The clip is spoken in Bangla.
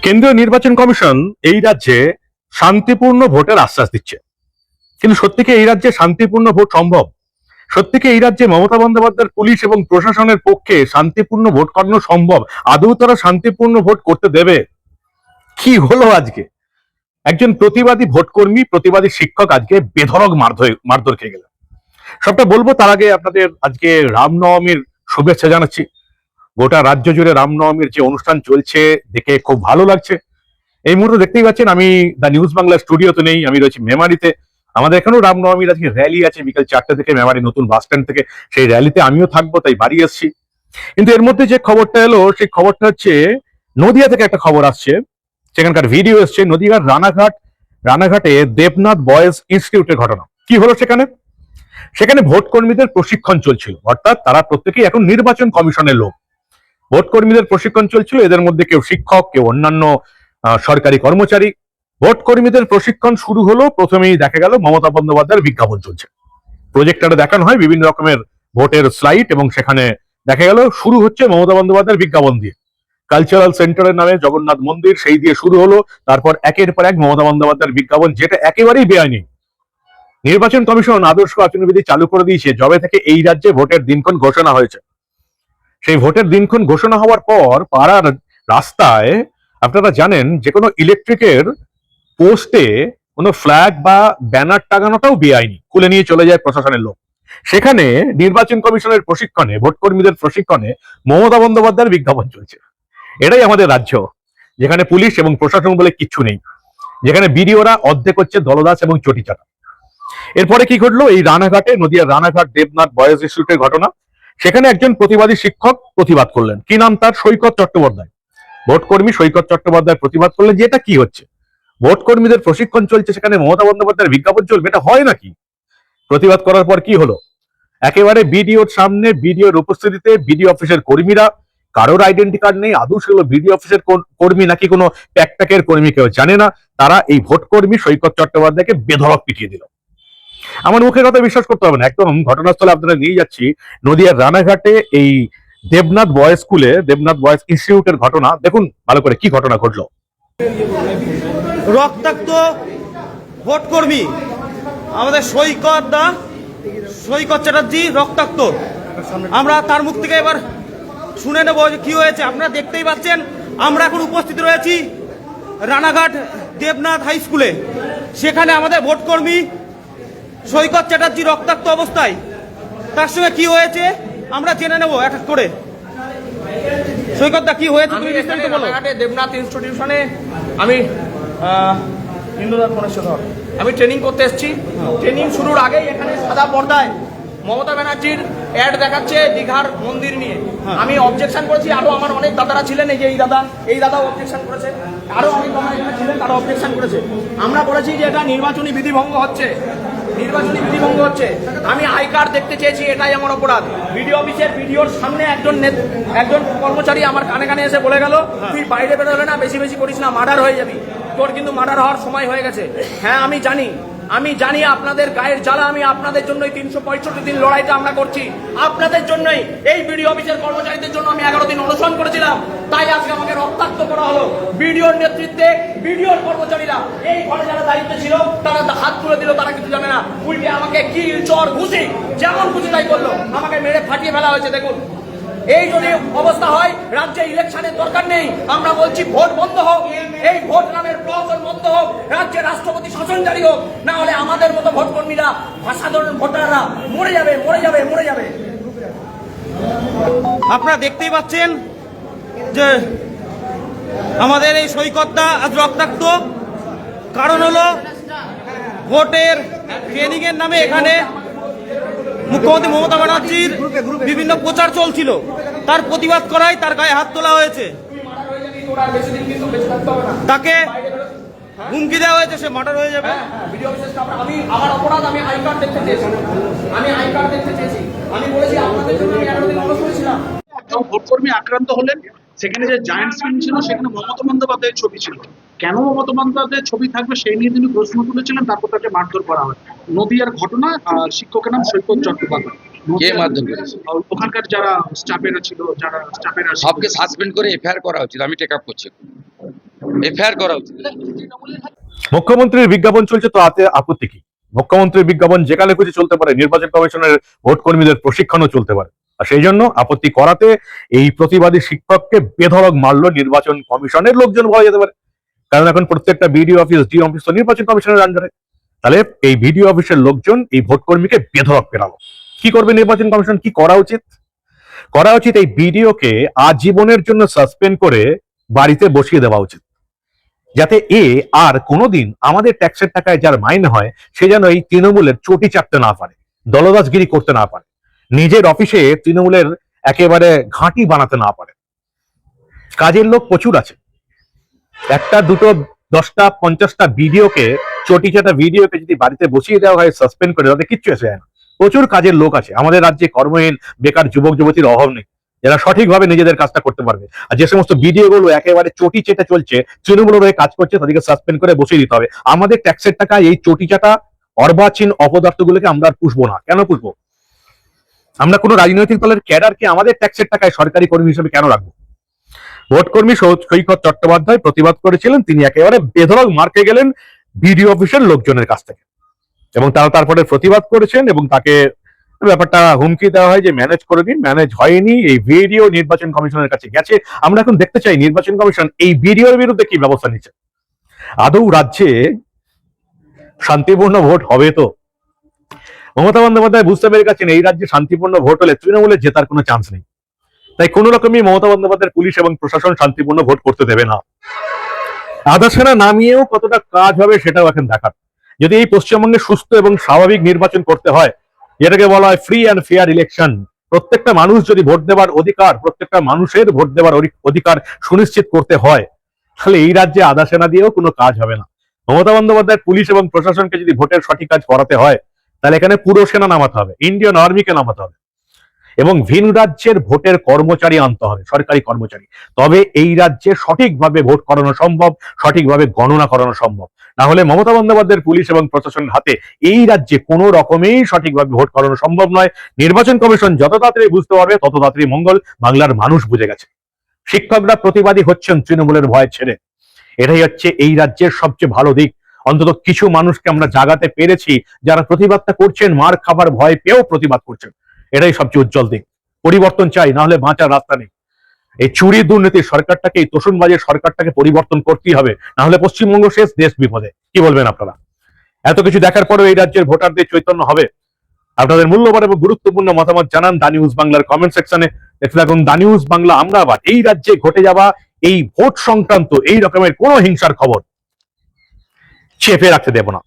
কেন্দ্রীয় নির্বাচন কমিশন এই রাজ্যে শান্তিপূর্ণ ভোটের আশ্বাস দিচ্ছে, কিন্তু সত্যি কি এই রাজ্যে শান্তিপূর্ণ ভোট সম্ভব? সত্যি কি এই রাজ্যে মমতা বন্দ্যোপাধ্যায়ের পুলিশ এবং প্রশাসনের পক্ষে শান্তিপূর্ণ ভোট করানো সম্ভব? আদৌ তারা শান্তিপূর্ণ ভোট করতে দেবে? কি হলো আজকে? একজন প্রতিবাদী ভোটকর্মী, প্রতিবাদী শিক্ষক আজকে বেধড়ক মারধর খেয়ে গেল। সবটা বলবো তার আগে আপনাদের আজকে রামনবমীর শুভেচ্ছা জানাচ্ছি। গোটা রাজ্য জুড়ে রামনবমীর যে অনুষ্ঠান চলছে দেখে খুব ভালো লাগছে। এই মুহূর্তে দেখতেই পাচ্ছেন আমি দ্য নিউজ বাংলা স্টুডিওতে নেই, আমি রয়েছি মেমারিতে। আমাদের এখানেও রামনবমীর আজকে র্যালি আছে বিকাল 4টে থেকে মেমারি নতুন বাস স্ট্যান্ড থেকে। সেই র্যালিতে আমিও থাকবো, তাই বাড়ি এসছি। কিন্তু এর মধ্যে যে খবরটা এলো সেই খবরটা হচ্ছে নদিয়া থেকে একটা খবর আসছে, সেখানকার ভিডিও এসছে। নদিয়ার রানাঘাটে দেবনাথ বয়েজ ইনস্টিটিউটের ঘটনা। কি হলো সেখানে? সেখানে ভোট কর্মীদের প্রশিক্ষণ চলছিল, অর্থাৎ তারা প্রত্যেকেই এখন নির্বাচন কমিশনের লোক। ভোট কর্মীদের প্রশিক্ষণ চলছিল, এদের মধ্যে কেউ শিক্ষক, কেউ অন্যান্য সরকারি কর্মচারী। ভোট কর্মীদের প্রশিক্ষণ শুরু হলো, প্রথমেই দেখা গেল মমতা বন্দ্যোপাধ্যায়ের বিজ্ঞাপন চলছে। প্রজেক্টরে দেখানো হয় বিভিন্ন রকমের ভোটের স্লাইড, এবং সেখানে দেখা গেল শুরু হচ্ছে মমতা বন্দ্যোপাধ্যায়ের বিজ্ঞাপন দিয়ে। কালচারাল সেন্টারের নামে জগন্নাথ মন্দির, সেই দিয়ে শুরু হলো। তারপর একের পর এক মমতা বন্দ্যোপাধ্যায়ের বিজ্ঞাপন, যেটা একেবারেই বেআইনি। নির্বাচন কমিশন আদর্শ আচরণবিধি চালু করে দিয়েছে যবে থেকে এই রাজ্যে ভোটের দিনক্ষণ ঘোষণা হয়েছে। সেই ভোটের দিনক্ষণ ঘোষণা হওয়ার পর পাড়ার রাস্তায় আপনারা জানেন যে কোনো ইলেকট্রিকের পোস্টে কোনো ফ্ল্যাগ বা ব্যানার টাঙানোটাও বেআইনি, খুলে নিয়ে চলে যায় প্রশাসনের লোক। সেখানে নির্বাচন কমিশনের প্রশিক্ষণে, ভোট কর্মীদের প্রশিক্ষণে মমতা বন্দ্যোপাধ্যায়ের বিজ্ঞাপন চলছে। এটাই আমাদের রাজ্য, যেখানে পুলিশ এবং প্রশাসন বলে কিচ্ছু নেই, যেখানে বিডিওরা অর্ধেক হচ্ছে দলদাস এবং চটিচাটা। এরপরে কি ঘটলো? এই রানাঘাটে, নদিয়ার রানাঘাট দেবনাথ বয়েজ ইনস্টিটিউটের ঘটনা। সেখানে একজন প্রতিবাদী শিক্ষক প্রতিবাদ করলেন। কি নাম তার? সৈকত চট্টোপাধ্যায়। ভোটকর্মী সৈকত চট্টোপাধ্যায় প্রতিবাদ করলেন যে এটা কি হচ্ছে, ভোট কর্মীদের প্রশিক্ষণ চলছে, সেখানে মমতা বন্দ্যোপাধ্যায়ের বিজ্ঞাপন চলবে, এটা হয় নাকি? প্রতিবাদ করার পর কি হলো? একেবারে বিডিওর সামনে, বিডিওর উপস্থিতিতে, বিডিও অফিসের কর্মীরা, কারোর আইডেন্টি কার্ড নেই, আদৌ সেগুলো বিডিও অফিসের কর্মী নাকি কোনো প্যাকট্যাকের কর্মী কেউ জানে না, তারা এই ভোট কর্মী সৈকত চট্টোপাধ্যায়কে বেধড়ক পিটিয়ে দিল। আমার মুখের কথা বিশ্বাস করতে হবে না, একদম ঘটনাস্থলে আপনারা নিয়ে যাচ্ছি। নদিয়ার রানাঘাটে এই দেবনাথ বয়েজ স্কুলে, দেবনাথ বয়েজ ইনস্টিটিউটের ঘটনা দেখুন ভালো করে, কি ঘটনা ঘটলো। রক্তাক্ত ভোটকর্মী আমাদের সৈকত চ্যাটার্জি রক্তাক্ত। আমরা তার মুখ থেকে এবার শুনে নেব যে কি হয়েছে। আপনারা দেখতেই পাচ্ছেন আমরা এখন উপস্থিত রয়েছি রানাঘাট দেবনাথ হাই স্কুলে। সেখানে আমাদের ভোটকর্মী সৈকত চ্যাটার্জি রক্তাক্ত অবস্থায়। তার সঙ্গে কি হয়েছে আমরা জেনে নেব এক এক করে। সৈকত দা, কি হয়েছে তুমি বিস্তারিত বলো। রানাঘাটে দেবনাথ ইনস্টিটিউশনে আমি আমি ট্রেনিং করতে এসেছি। ট্রেনিং শুরুর আগেই এখানে সাদা পর্দায় মমতা ব্যানার্জির অ্যাড দেখাচ্ছে দীঘার মন্দির নিয়ে। আমি অবজেকশন করেছি, আরো আমার অনেক দাদারা ছিলেন, এই যে এই দাদাও অবজেকশন করেছে, আরো অনেক দাদা এখানে ছিলেন, তারা অবজেকশন করেছে। আমরা বলেছি যে এটা নির্বাচনী বিধিভঙ্গ হচ্ছে। আমি আই কার্ড দেখতে চেয়েছি, এটাই আমার অপরাধ। বিডিও অফিসের বিডিওর সামনে একজন কর্মচারী আমার কানে কানে এসে বলে গেল, তুই বাইরে বেরোলে না, বেশি বেশি করিস না, মার্ডার হয়ে যাবি। তোর কিন্তু মার্ডার হওয়ার সময় হয়ে গেছে। হ্যাঁ, আমি জানি আপনাদের গায়ের জ্বালা। আমি আপনাদের জন্যই 365 দিন লড়াইটা আমরা করছি, আপনাদের জন্যই। এই বিডিও অফিসের কর্মচারীদের জন্য আমি 11 দিন অনশন করেছিলাম, তাই আজকে আমাকে রক্তাক্ত করা হলো। বিডিওর নেতৃত্বে বিডিওর কর্মচারীরা, এই ঘরে যারা দায়িত্বে ছিল, তারা হাত তুলে দিল, তারা কিছু জানে না। উল্টে আমাকে কিল, চর, ঘুষি, যেমন খুশি তাই করলো, আমাকে মেরে ফাটিয়ে ফেলা হয়েছে। দেখুন, এই যদি অবস্থা হয়, রাজ্যে ইলেকশনের দরকার নেই। আমরা বলছি ভোট বন্ধ হোক, এই ভোট নামের প্রহসন বন্ধ হোক, রাজ্যে রাষ্ট্রপতি শাসন জারি হোক, না হলে আমাদের মতো ভোট কর্মীরা, সাধারণ ভোটাররা মরে যাবে। আপনারা দেখতেই পাচ্ছেন যে আমাদের এই সৈকতটা আজ রক্তাক্ত। কারণ হলো ভোটের ট্রেনিং এর নামে এখানে মুখ্যমন্ত্রী মমতা ব্যানার্জির বিভিন্ন প্রচার চলছিল, তার প্রতিবাদ করায় তার গায়ে হাত তোলা হয়েছে, তাকে হুমকি দেওয়া হয়েছে, সে মার্ডার হয়ে যাবে। আমার অপরাধ, আমি আই কার্ড দেখতে চেয়েছি। আমি বলেছি আপনাদের জন্য আমি 11 দিন অনশন ছিলাম। ভোটকর্মী আক্রান্ত হলেন, সেখানে যে জায়ান্ট স্ক্রিন ছিল সেখানে মমতা বন্দ্যোপাধ্যায়ের ছবি ছিল। কেন মমতা বন্দ্যোপাধ্যায়ের ছবি থাকবে সেই নিয়ে তিনি প্রশ্ন তুলেছিলেন, তারপর তাকে মারধর করা হয়। নদিয়ার ঘটনা, শিক্ষকের নাম সৈকত চট্টোপাধ্যায়। কে মারধর করেছে? ওখানকার যারা স্টাফেরা ছিল, সবকে সাসপেন্ড করে এফআইআর করা হচ্ছিল, আমি টেক আপ করছি। এফআইআর করা উচিত। মুখ্যমন্ত্রীর বিজ্ঞাপন চলছে, তো আতে আপত্তি কি? মুখ্যমন্ত্রীর বিজ্ঞাপন যেখানে খুশি চলতে পারে, নির্বাচন কমিশনের ভোট কর্মীদের প্রশিক্ষণও চলতে পারে। আর সেই জন্য আপত্তি করাতে এই প্রতিবাদী শিক্ষককে বেধড়ক মারলো নির্বাচন কমিশনের লোকজন বলা যেতে পারে। কারণ এখন প্রত্যেকটা বিডিও অফিস, ডি অফিস তো নির্বাচন কমিশনের আন্ডারে। তাহলে এই বিডিও অফিসের লোকজন এই ভোট কর্মীকে বেধড়ক পেরালো। কি করবে নির্বাচন কমিশন? কি করা উচিত? করা উচিত এই বিডিওকে আজীবনের জন্য সাসপেন্ড করে বাড়িতে বসিয়ে দেওয়া উচিত, যাতে এ আর কোনোদিন আমাদের ট্যাক্সের টাকায় যার মাইনে হয় সে যেন এই তৃণমূলের চটি চাটতে না পারে, দলদাসগিরি করতে না পারে, নিজের অফিসে তৃণমূলের একেবারে ঘাঁটি বানাতে না পারে। কাজের লোক প্রচুর আছে, একটা দুটো 10টা 50টা ভিডিওকে, চটি চাটা ভিডিওকে যদি বাড়িতে বসিয়ে দেওয়া হয় সাসপেন্ড করে, তাতে কিচ্ছু এসে যায় না। প্রচুর কাজের লোক আছে আমাদের রাজ্যে, কর্মহীন বেকার যুবক যুবতীর অভাব নেই, যারা সঠিকভাবে নিজেদের কাজটা করতে পারবে। আর যে সমস্ত ভিডিও গুলো একেবারে চটি চেটে চলছে, তৃণমূলের হয়ে কাজ করছে, তাদেরকে সাসপেন্ড করে বসিয়ে দিতে হবে। আমাদের ট্যাক্সের টাকা এই চটি চাটা অর্বাচীন অপদার্থগুলোকে আমরা আর পুষবো না। কেন পুষবো? আমরা কোনো রাজনৈতিক দলের ক্যাডারকে আমাদের ট্যাক্সের টাকায় সরকারি কর্মী হিসেবে কেন রাখবো? ভোটকর্মী সৈকত চট্টোপাধ্যায় প্রতিবাদ করেছিলেন, তিনি একেবারে বেধড়ক মার খেয়ে গেলেন বিডিও অফিসের লোকজনের কাছ থেকে, এবং তারা তারপরে প্রতিবাদ করেছেন এবং তাকে ব্যাপারটা হুমকি দেওয়া হয় যে ম্যানেজ করে দিন। ম্যানেজ হয়নি, এই ভিডিও নির্বাচন কমিশনের কাছে গেছে। আমরা এখন দেখতে চাই নির্বাচন কমিশন এই ভিডিওর বিরুদ্ধে কি ব্যবস্থা নিচ্ছে। আদৌ রাজ্যে শান্তিপূর্ণ ভোট হবে তো? মমতা বন্দ্যোপাধ্যায় বুঝতে পেরে গেছেন এই রাজ্যে শান্তিপূর্ণ ভোট হলে তৃণমূলের জেতার কোনো চান্স নেই। তাই কোন রকমই মমতা বন্দ্যোপাধ্যায়ের পুলিশ এবং প্রশাসন শান্তিপূর্ণ ভোট করতে দেবে না। আধা সেনা নামিয়েও কতটা কাজ হবে সেটাও এখন দেখার। যদি এই পশ্চিমবঙ্গে সুস্থ এবং স্বাভাবিক নির্বাচন করতে হয়, যেটাকে বলা হয় ফ্রি অ্যান্ড ফেয়ার ইলেকশন, প্রত্যেকটা মানুষ যদি ভোট দেওয়ার অধিকার, প্রত্যেকটা মানুষের ভোট দেওয়ার অধিকার সুনিশ্চিত করতে হয়, তাহলে এই রাজ্যে আধা সেনা দিয়েও কোনো কাজ হবে না। মমতা বন্দ্যোপাধ্যায়ের পুলিশ এবং প্রশাসনকে যদি ভোটের সঠিক কাজ করাতে হয়, তাহলে এখানে পুরো সেনা নামাতে হবে, ইন্ডিয়ান আর্মিকে নামাতে হবে, এবং ভিন রাজ্যের ভোটের কর্মচারী আনতে হবে, সরকারি কর্মচারী। তবে এই রাজ্যে সঠিকভাবে ভোট করানো সম্ভব, সঠিকভাবে গণনা করানো সম্ভব। না হলে মমতা বন্দ্যোপাধ্যায়ের পুলিশ এবং প্রশাসনের হাতে এই রাজ্যে কোনো রকমেই সঠিকভাবে ভোট করানো সম্ভব নয়। নির্বাচন কমিশন যত তাড়াতাড়ি বুঝতে পারবে তত তাড়াতাড়ি মঙ্গল। বাংলার মানুষ বুঝে গেছে, শিক্ষকরা প্রতিবাদী হচ্ছেন তৃণমূলের ভয় ছেড়ে। এটাই হচ্ছে এই রাজ্যের সবচেয়ে ভালো দিক। অন্তত কিছু মানুষকে আমরা জাগাতে পেরেছি, যারা প্রতিবাদটা করছেন, মার খাবার ভয় পেয়েও প্রতিবাদ করছেন। এটাই সবচেয়ে উজ্জ্বল দিক। পরিবর্তন চাই, না হলে বাঁচার রাস্তা নেই। এই চুরি দুর্নীতির সরকারটাকে, এই তোষণবাজের সরকারটাকে পরিবর্তন করতেই হবে, না হলে পশ্চিমবঙ্গ শেষ, দেশ বিপদে। কি বলবেন আপনারা? এত কিছু দেখার পরেও এই রাজ্যের ভোটারদের চৈতন্য হবে? আপনাদের মূল্যবান এবং গুরুত্বপূর্ণ মতামত জানান দা নিউজ বাংলার কমেন্ট সেকশনে। দেখতে থাকুন দা নিউজ বাংলা। আমরা আবার এই রাজ্যে ঘটে যাওয়া এই ভোট সংক্রান্ত এই রকমের কোনো হিংসার খবর চেপে রাখতে দেব না।